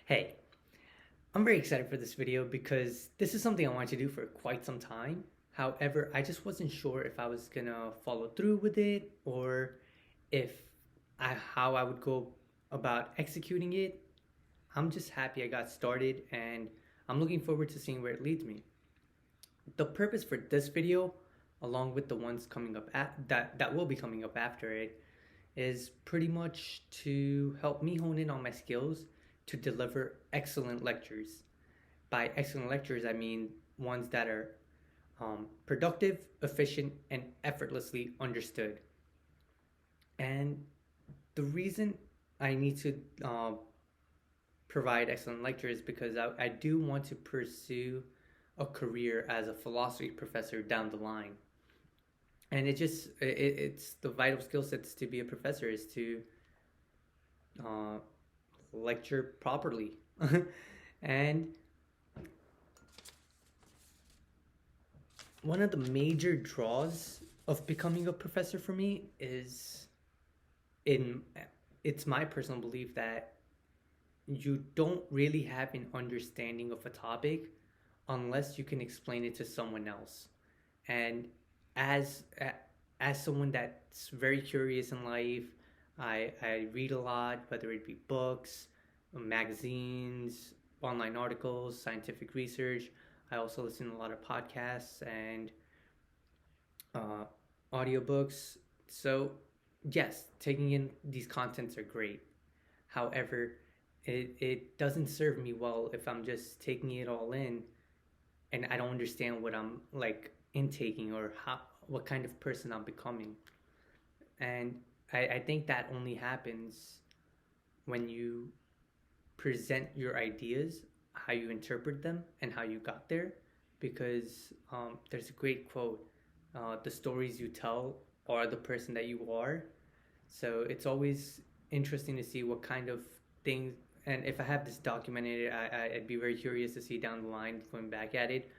Hey, I'm very excited for this video because this is something I wanted to do for quite some time. However, I just wasn't sure if I was gonna follow through with it or if how I would go about executing it. I'm just happy I got started and I'm looking forward to seeing where it leads me. The purpose for this video, along with the ones coming up that will be coming up after it, is pretty much to help me hone in on my skills to deliver excellent lectures. By excellent lectures, I mean ones that are productive, efficient, and effortlessly understood. And the reason I need to provide excellent lectures is because I do want to pursue a career as a philosophy professor down the line. And it's the vital skill sets to be a professor is to uh, lecture properly. And one of the major draws of becoming a professor for me is in it's my personal belief that you don't really have an understanding of a topic unless you can explain it to someone else. And as as someone that's very curious in life, I read a lot, whether it be books, magazines, online articles, scientific research. I also listen to a lot of podcasts and uh, audiobooks. So, yes, taking in these contents are great. However, it doesn't serve me well if I'm just taking it all in and I don't understand what I'm like intaking or how what kind of person I'm becoming. And I think that only happens when you present your ideas, how you interpret them, and how you got there. Because there's a great quote: "The stories you tell are the person that you are." So it's always interesting to see what kind of things. And if I have this documented, I'd be very curious to see down the line, going back at it,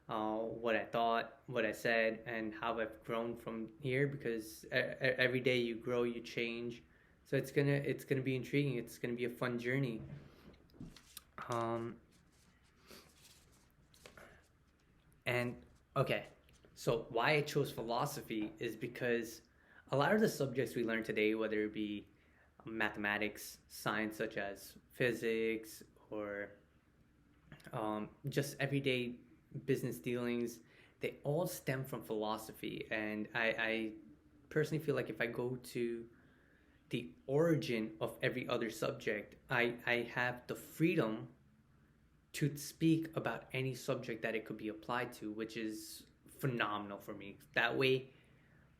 what I thought, what I said, and how I've grown from here. Because every day you grow, you change. So it's gonna be intriguing. It's gonna be a fun journey. Um, and okay, so why I chose philosophy is because a lot of the subjects we learn today, whether it be mathematics, science such as physics, or just everyday business dealings, they all stem from philosophy. And I personally feel like if I go to the origin of every other subject, I have the freedom to speak about any subject that it could be applied to, which is phenomenal for me. That way,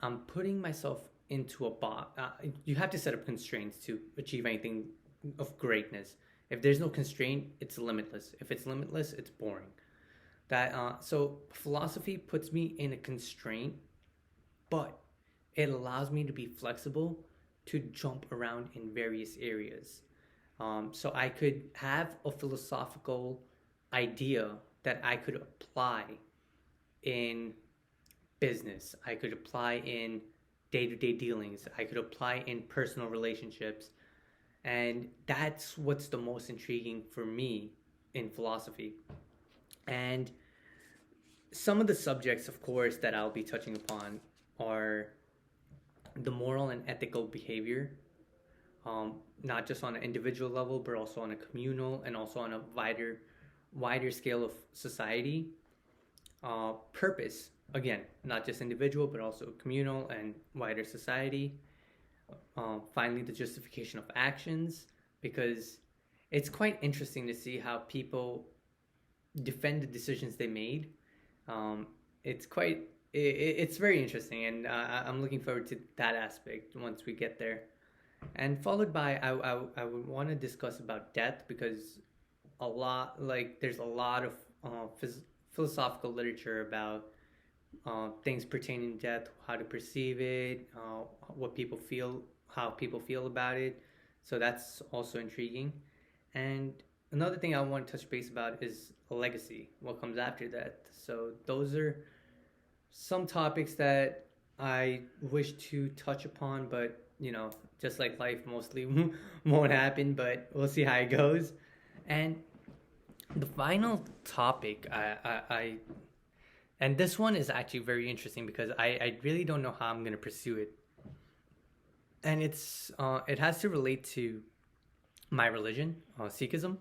I'm putting myself into a box. You have to set up constraints to achieve anything of greatness. If there's no constraint, it's limitless. If it's limitless, it's boring. So philosophy puts me in a constraint, but it allows me to be flexible to jump around in various areas. So I could have a philosophical idea that I could apply in business. I could apply in day to day dealings. I could apply in personal relationships. And that's what's the most intriguing for me in philosophy. And some of the subjects, of course, that I'll be touching upon are the moral and ethical behavior, not just on an individual level, but also on a communal and also on a wider scale of society. Purpose, again, not just individual, but also communal and wider society. Finally, the justification of actions, because it's quite interesting to see how people defend the decisions they made. It's quite it's very interesting, and I'm looking forward to that aspect once we get there. And followed by, I would want to discuss about death, because a lot like there's a lot of philosophical literature about things pertaining to death, how to perceive it, what people feel, how people feel about it. So that's also intriguing. And another thing I want to touch base about is legacy, what comes after that. So those are some topics that I wish to touch upon, but just like life, mostly won't happen. But we'll see how it goes. And the final topic, and this one is actually very interesting because I really don't know how I'm going to pursue it. And it has to relate to my religion, Sikhism.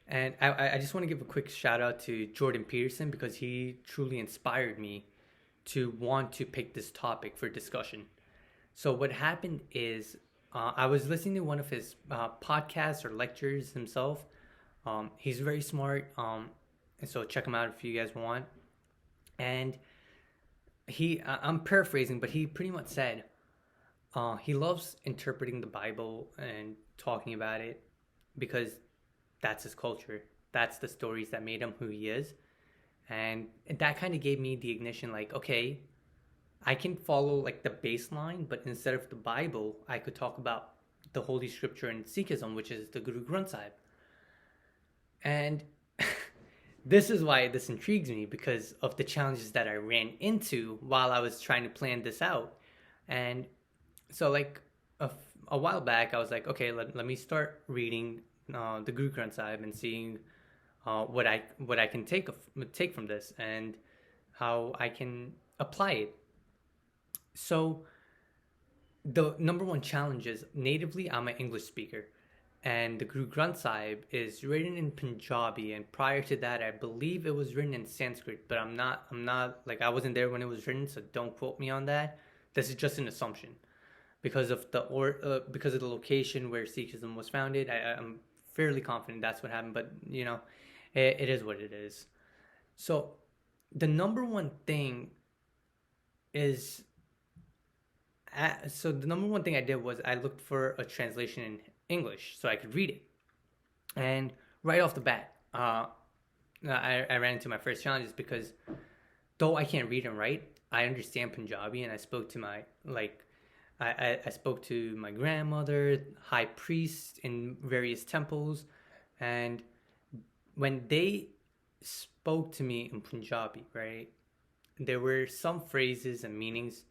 And I just want to give a quick shout out to Jordan Peterson because he truly inspired me to want to pick this topic for discussion. So what happened is I was listening to one of his podcasts or lectures himself. He's very smart, and so check him out if you guys want. And I'm paraphrasing, but he pretty much said he loves interpreting the Bible and talking about it because that's his culture. That's the stories that made him who he is. And that kind of gave me the ignition like, okay, I can follow like the baseline, but instead of the Bible, I could talk about the Holy Scripture in Sikhism, which is the Guru Granth Sahib. And this is why this intrigues me because of the challenges that I ran into while I was trying to plan this out. And so, like a while back, I was like, okay, let me start reading the Guru Granth Sahib and seeing what I can take from this and how I can apply it. So the number one challenge is natively I'm an English speaker, and the Guru Granth Sahib is written in Punjabi, and prior to that, I believe it was written in Sanskrit, but I'm not like I wasn't there when it was written, so don't quote me on that. This is just an assumption because of because of the location where Sikhism was founded. I'm fairly confident that's what happened, but it is what it is. So the number one thing is so the number one thing I did was I looked for a translation in English so I could read it. And right off the bat, I ran into my first challenges because though I can't read and write, I understand Punjabi, and I spoke to I spoke to my grandmother, high priest in various temples, and when they spoke to me in Punjabi, right, there were some phrases and meanings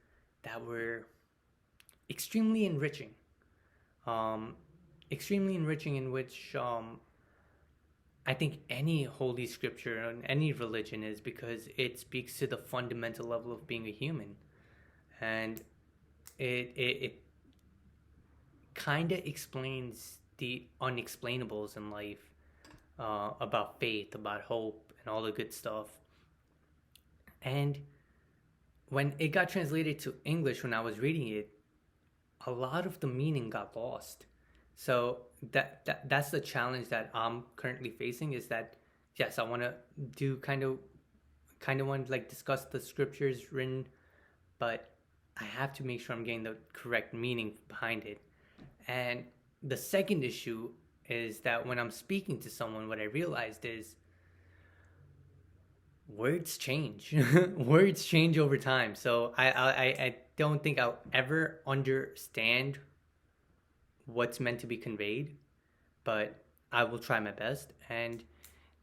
that were extremely enriching. Extremely enriching in which I think any holy scripture and any religion is because it speaks to the fundamental level of being a human. And it kind of explains the unexplainables in life, about faith, about hope, and all the good stuff. And when it got translated to English, when I was reading it, a lot of the meaning got lost. So that's the challenge that I'm currently facing. Is that yes, I want to do kind of want to like discuss the scriptures written, but I have to make sure I'm getting the correct meaning behind it. And the second issue is that when I'm speaking to someone, what I realized is words change. Words change over time. So I don't think I'll ever understand what's meant to be conveyed, but I will try my best. And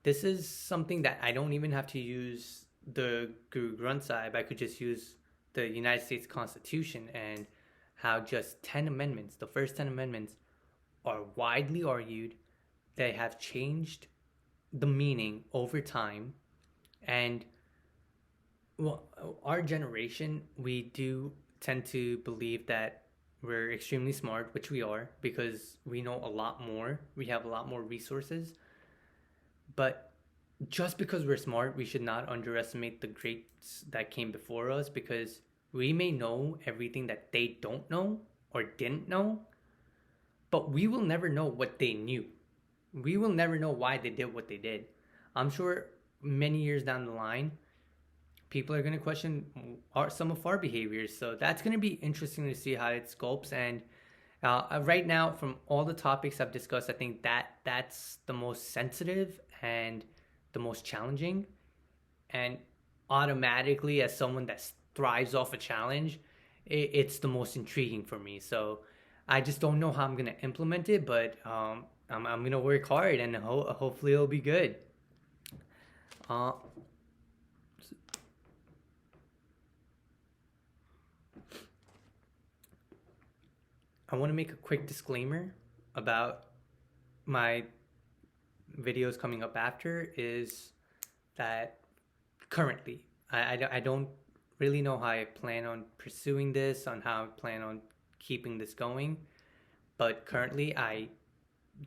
this is something that I don't even have to use the Guru Granth Sahib. I could just use the United States Constitution and how just 10 amendments, the first 10 amendments, are widely argued. They have changed the meaning over time. And well, our generation, we do tend to believe that we're extremely smart, which we are because we know a lot more. We have a lot more resources. But just because we're smart, we should not underestimate the greats that came before us because we may know everything that they don't know or didn't know, but we will never know what they knew. We will never know why they did what they did. I'm sure many years down the line, people are going to question some of our behaviors. So that's going to be interesting to see how it sculpts. And right now, from all the topics I've discussed, I think that's the most sensitive and the most challenging. And automatically, as someone that thrives off a challenge, it's the most intriguing for me. So I just don't know how I'm going to implement it, but I'm going to work hard and hopefully it'll be good. I want to make a quick disclaimer about my videos coming up after is that currently I don't really know how I plan on pursuing this, on how I plan on keeping this going. But currently,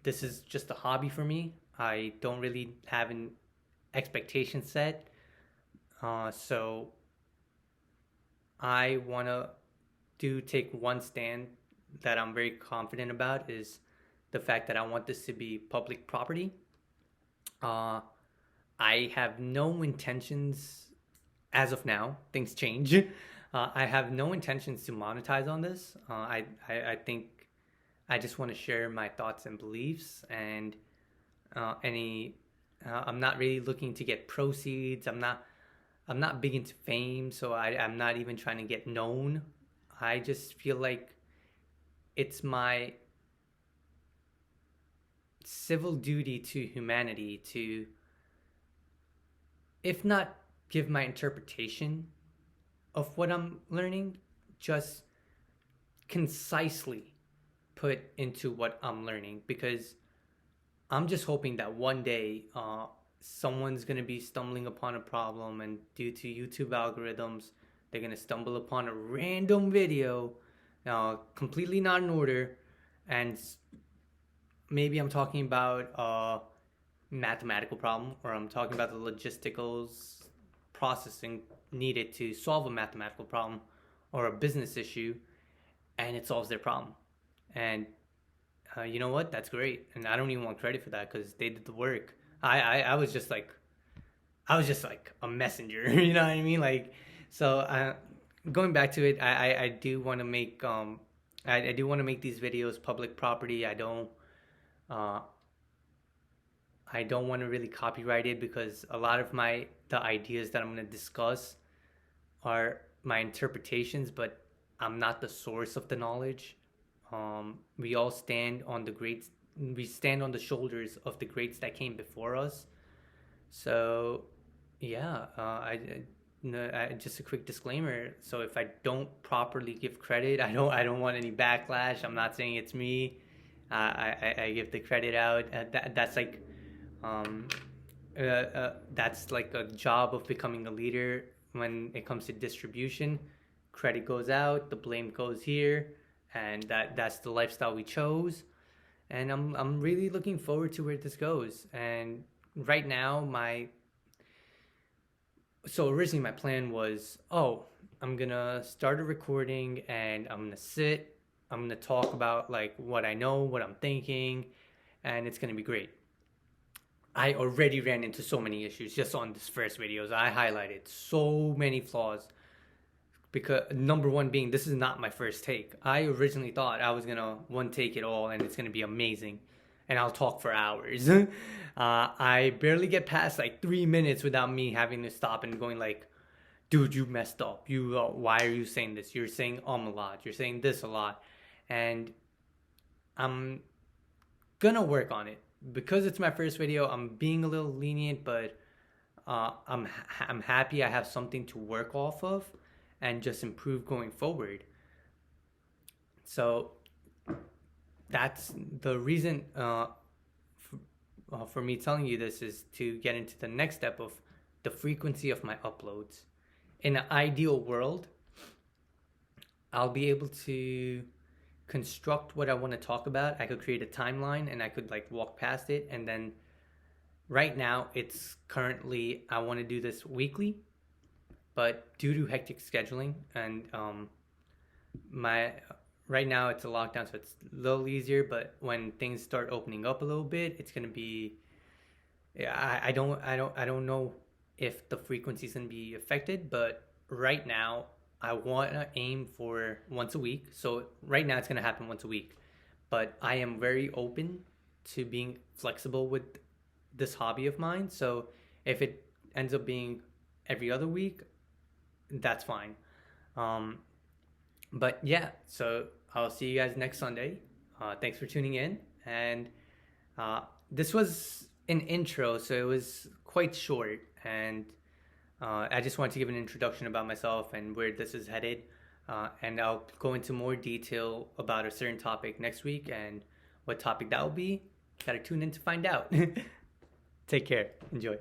this is just a hobby for me. I don't really have an expectation set. So I want to take one stand that I'm very confident about is the fact that I want this to be public property. Uh, I have no intentions as of now. Things change. I have no intentions to monetize on this. I think I just want to share my thoughts and beliefs, and any. I'm not really looking to get proceeds. I'm not big into fame, so I'm not even trying to get known. I just feel like it's my civil duty to humanity to, if not give my interpretation of what I'm learning, just concisely put into what I'm learning, because I'm just hoping that one day someone's going to be stumbling upon a problem, and due to YouTube algorithms, they're going to stumble upon a random video, completely not in order, and maybe I'm talking about a mathematical problem, or I'm talking about the logistical processing needed to solve a mathematical problem or a business issue, and it solves their problem. And you know what? That's great, and I don't even want credit for that because they did the work. I was just like, a messenger. You know what I mean? Like, so going back to it, I do want to make I do want to make these videos public property. I don't want to really copyright it, because a lot of the ideas that I'm going to discuss are my interpretations, but I'm not the source of the knowledge. We all stand on the greats. We stand on the shoulders of the greats that came before us. So, yeah, just a quick disclaimer. So if I don't properly give credit, I don't want any backlash. I'm not saying it's me. I give the credit out. That's like a job of becoming a leader. When it comes to distribution, credit goes out, the blame goes here, and that's the lifestyle we chose. And I'm really looking forward to where this goes. And right now, originally my plan was, I'm gonna start a recording, and I'm gonna talk about like what I know, what I'm thinking, and it's gonna be great. I already ran into so many issues just on this first videos. I highlighted so many flaws, because number one being, this is not my first take. I originally thought I was gonna one take it all and it's gonna be amazing, and I'll talk for hours. I barely get past like 3 minutes without me having to stop and going like, dude, you messed up. Why are you saying this? You're saying a lot. You're saying this a lot. And I'm gonna work on it. Because it's my first video, I'm being a little lenient, but I'm happy I have something to work off of and just improve going forward. So that's the reason for me telling you this, is to get into the next step of the frequency of my uploads. In an ideal world, I'll be able to construct what I want to talk about. I could create a timeline and I could like walk past it, and then right now it's currently, I want to do this weekly, but due to hectic scheduling and right now it's a lockdown, so it's a little easier, but when things start opening up a little bit, it's going to be, I don't know if the frequency is going to be affected, but right now I want to aim for once a week. So right now it's going to happen once a week, but I am very open to being flexible with this hobby of mine. So if it ends up being every other week, that's fine. But yeah, so I'll see you guys next Sunday. Thanks for tuning in. And this was an intro, so it was quite short, and I just wanted to give an introduction about myself and where this is headed, and I'll go into more detail about a certain topic next week, and what topic that will be, gotta tune in to find out. Take care. Enjoy.